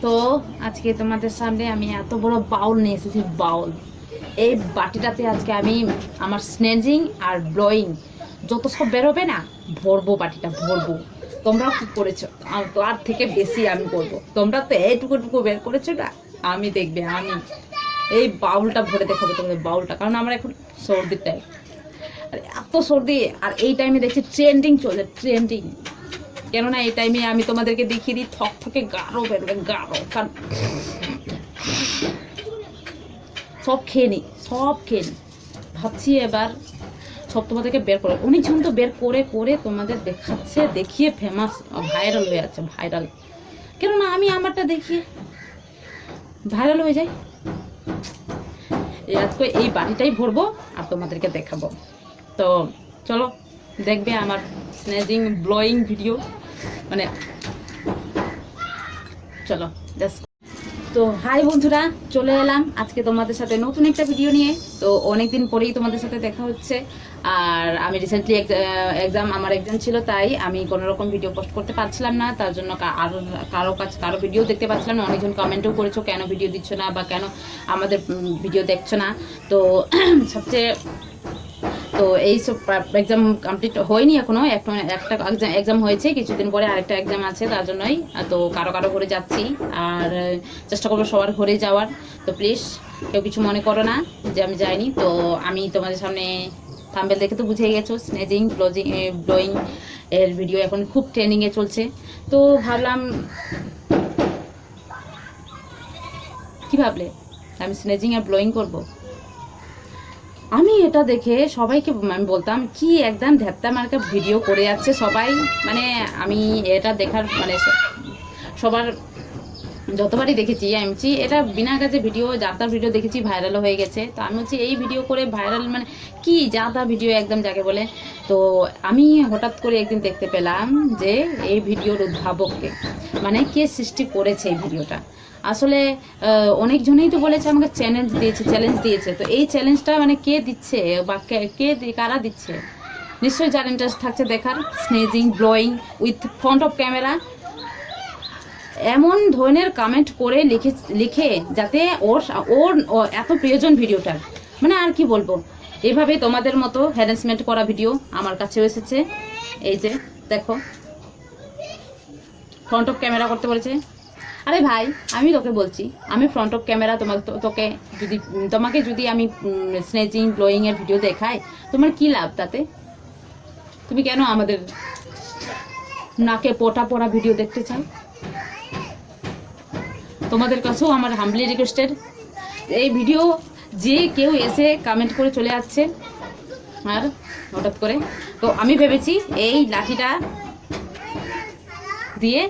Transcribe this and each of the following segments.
তো আজকে তোমাদের সামনে আমি এত বড় বাউল নিয়ে এসেছি। বাউল, এই বাটিটাতে আজকে আমি আমার স্নেজিং আর ব্লোয়িং যত সব বেরোবে না, ভরবো, বাটিটা ভরবো। তোমরাও কি করেছো? তার থেকে বেশি আমি করবো। তোমরা তো এইটুকু বের করেছো না, আমি দেখবে আমি এই বাউলটা ভরে দেখাবো তোমাদের, বাউলটা। কারণ আমার এখন সর্দির টাইম, আর এত সর্দি, আর এই টাইমে দেখছি ট্রেন্ডিং চলে, ট্রেন্ডিং। কেননা এই টাইমে আমি তোমাদেরকে দেখিয়ে দিই থকথকে গাঢ় বেরোবে, গাঢ়। কারণ সব খেয়ে নিই, সব খেয়ে নিই। ভাবছি এবার সব তোমাদেরকে বের করে, অনেকজন তো বের করে করে তোমাদের দেখাচ্ছে, দেখিয়ে ফেমাস, ভাইরাল হয়ে যাচ্ছে, ভাইরাল। কেননা আমি আমারটা দেখিয়ে ভাইরাল হয়ে যাই। আজকে এই বাড়িটাই ভরবো আর তোমাদেরকে দেখাবো। তো চলো দেখবে আমার স্নেজিং ব্লোয়িং ভিডিও, মানে চলো। তো হাই বন্ধুরা, চলে এলাম আজকে তোমাদের সাথে নতুন একটা ভিডিও নিয়ে। তো অনেকদিন পরেই তোমাদের সাথে দেখা হচ্ছে। আর আমি রিসেন্টলি আমার এক্সাম ছিল, তাই আমি কোনো রকম ভিডিও পোস্ট করতে পারছিলাম না। তার জন্য কারো ভিডিও দেখতে পাচ্ছিলাম না। অনেকজন কমেন্টও করেছো কেন ভিডিও দিচ্ছ না বা কেন আমাদের ভিডিও দেখছো না। তো সবচেয়ে তো এই সব এক্সাম কমপ্লিট হয়নি এখনো, একটা এক্সাম হয়েছে, কিছুদিন পরে আরেকটা এক্সাম আছে, তার জন্যই তো কারো ঘরে যাচ্ছি। আর চেষ্টা করবো সবার ঘরে যাওয়ার। তো প্লিজ কেউ কিছু মনে করো না যে আমি যাইনি। তো আমি তোমাদের সামনে থাম্বনেল দেখে তো বুঝে গেছো, স্নেজিং ব্লোয়িং এর ভিডিও এখন খুব ট্রেন্ডিংয়ে চলছে। তো ভাবলাম, কি ভাবলে আমি স্নেজিং আর ব্লোয়িং করবো? আমি এটা দেখে সবাইকে আমি বলতাম কি একদম ধ্যাত্তা মার্কা ভিডিও করে যাচ্ছে সবাই। মানে আমি এটা দেখার মানে সবার যতবারই দেখেছি আমি এটা বিনা কাজে ভিডিও, যাতার ভিডিও দেখেছি ভাইরালও হয়ে গেছে। তো আমি হচ্ছে এই ভিডিও করে ভাইরাল মানে কি যাতা ভিডিও একদম যাকে বলে। তো আমি হঠাৎ করে একদিন দেখতে পেলাম যে এই ভিডিওর উদ্ভাবককে, মানে কে সৃষ্টি করেছে এই ভিডিওটা। আসলে অনেকজনেই তো বলেছে আমাকে চ্যালেঞ্জ দিয়েছে। তো এই চ্যালেঞ্জটা মানে কে দিচ্ছে বা কারা দিচ্ছে, নিশ্চয়ই যার ইন্টারেস্ট থাকছে দেখার। Sneezing blowing with front of camera, এমন ধরনের কমেন্ট করে লিখে যাতে ওর এত প্রয়োজন ভিডিওটার। মানে আর কি বলবো, এভাবে তোমাদের মতো হ্যারাসমেন্ট করা ভিডিও আমার কাছেও এসেছে। এই যে দেখো, ফ্রন্ট অফ ক্যামেরা করতে বলেছে। আরে ভাই, আমি তোকে বলছি, আমি ফ্রন্ট অফ ক্যামেরা তোমাকে যদি আমি স্নেচিং ব্লোয়িং এর ভিডিও দেখাই, তোমার কি লাভ তাতে? তুমি কেন আমাদের নাকে পড়া ভিডিও দেখতে চাও? তোমাদের কাছেও আমার হাম্বলি রিকোয়েস্টেড, এই ভিডিও যে কেউ এসে কমেন্ট করে চলে যাচ্ছে আর হঠাৎ করে। তো আমি ভেবেছি এই লাঠিটা দিয়ে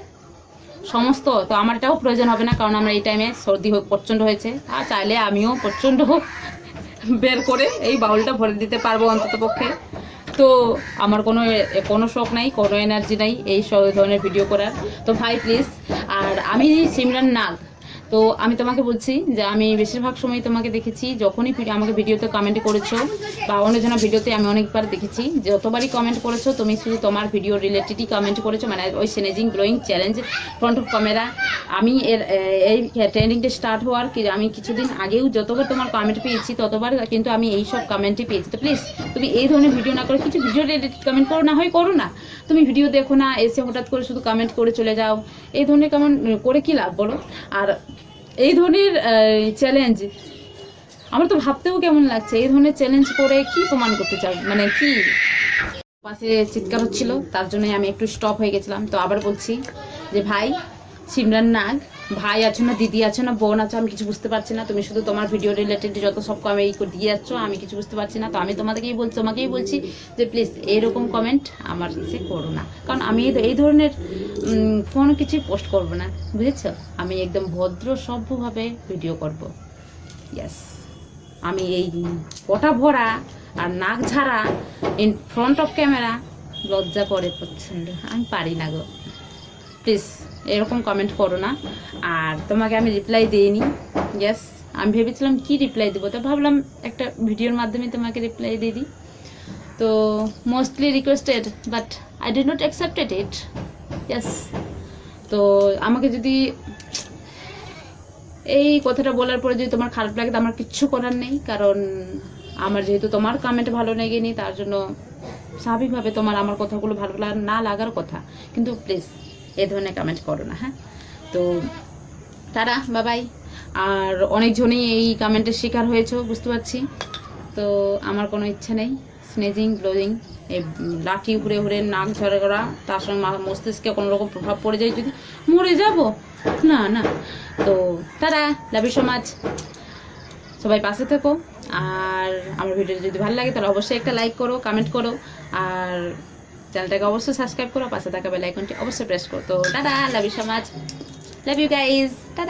সমস্ত, তো আমারটাও প্রয়োজন হবে না, কারণ আমরা এই টাইমে সর্দি প্রচণ্ড হয়েছে। আর চাইলে আমিও প্রচণ্ড বের করে এই বাউলটা ভরে দিতে পারবো অন্তত পক্ষে। তো আমার কোনো শখ নাই, কোনো এনার্জি নাই এই সব ধরনের ভিডিও করার। তো ভাই প্লিজ, আর আমি সিমরান নাগ, তো আমি তোমাকে বলছি যে আমি বেশিরভাগ সময় তোমাকে দেখেছি যখনই আমাকে ভিডিওতে কমেন্ট করেছো বা অন্যজনের ভিডিওতে আমি অনেকবার দেখেছি, যতবারই কমেন্ট করেছো তুমি শুধু তোমার ভিডিও রিলেটেডই কমেন্ট করেছো, মানে ওই sneezing blowing challenge front of camera. আমি এই ট্রেন্ডিংটা স্টার্ট হওয়ার আমি কিছুদিন আগেও যতবার তোমার কমেন্ট পেয়েছি ততবার কিন্তু আমি এই সব কমেন্টই পেয়েছি। তো প্লিজ তুমি এই ধরনের ভিডিও না করে কিছু ভিডিও রিলেটেড কমেন্ট করো, না হয় করো না। তুমি ভিডিও দেখো না, এসে হঠাৎ করে শুধু কমেন্ট করে চলে যাও। এই ধরনের কমেন্ট করে কি লাভ বলো? আর এই ধরনের চ্যালেঞ্জ আমার তো ভাবতেও কেমন লাগছে। এই ধরনের চ্যালেঞ্জ করে কি প্রমাণ করতে চাও, মানে কি? পাশে চিৎকার হচ্ছিল, তার জন্যই আমি একটু স্টপ হয়ে গেছিলাম। তো আবার বলছি যে ভাই সিমরান নাগ, ভাই আছো না, দিদি আছো না, বোন আছো, আমি কিছু বুঝতে পারছি না। তুমি শুধু তোমার ভিডিও রিলেটেড যত সব কমেন্ট দিয়ে যাচ্ছ, আমি কিছু বুঝতে পারছি না। তো আমি তোমাকেই বলছি যে প্লিজ এইরকম কমেন্ট আমার কাছে করো না, কারণ আমি এই ধরনের কোনো কিছুই পোস্ট করবো না, বুঝেছো? আমি একদম ভদ্র সভ্যভাবে ভিডিও করব। ইয়েস, আমি এই পটা ভরা আর নাক ঝাড়া ইন ফ্রন্ট অফ ক্যামেরা লজ্জা করে প্রচণ্ড, আমি পারি না গো। প্লিজ এরকম কমেন্ট করো না। আর তোমাকে আমি রিপ্লাই দিইনি, ইয়েস আমি ভেবেছিলাম কি রিপ্লাই দেবো, তো ভাবলাম একটা ভিডিওর মাধ্যমে তোমাকে রিপ্লাই দিয়ে দিই। তো mostly requested but I did not accepted it. Yes, তো আমাকে যদি এই কথাটা বলার পরে যদি তোমার খারাপ লাগে তো আমার কিচ্ছু করার নেই, কারণ আমার যেহেতু তোমার কমেন্ট ভালো লেগেনি তার জন্য স্বাভাবিকভাবে তোমার আমার কথাগুলো ভালো না লাগার কথা, কিন্তু প্লিজ এ ধরনের কমেন্ট করো না। হ্যাঁ, তো টাটা, বাবাই। আর অনেকজনই এই কমেন্টের শিকার হয়েছো বুঝতে পারছি, তো আমার কোনো ইচ্ছা নেই স্নেজিং ব্লোজিং এই লাঠি ঘুরে ঘুরে নাক ঝরে করা, তার সঙ্গে মস্তিষ্কে কোনো রকম প্রভাব পড়ে যায় যদি মরে যাব, না না। তো tata, love you so much, সবাই পাশে থেকো। আর আমার ভিডিও যদি ভালো লাগে তাহলে অবশ্যই একটা লাইক করো, কমেন্ট করো, আর চ্যানেলটাকে অবশ্যই সাবস্ক্রাইব করো, পাশে থাকা বেল আইকনটি অবশ্যই প্রেস করো। তো tata, love you so much, love you guys, tata.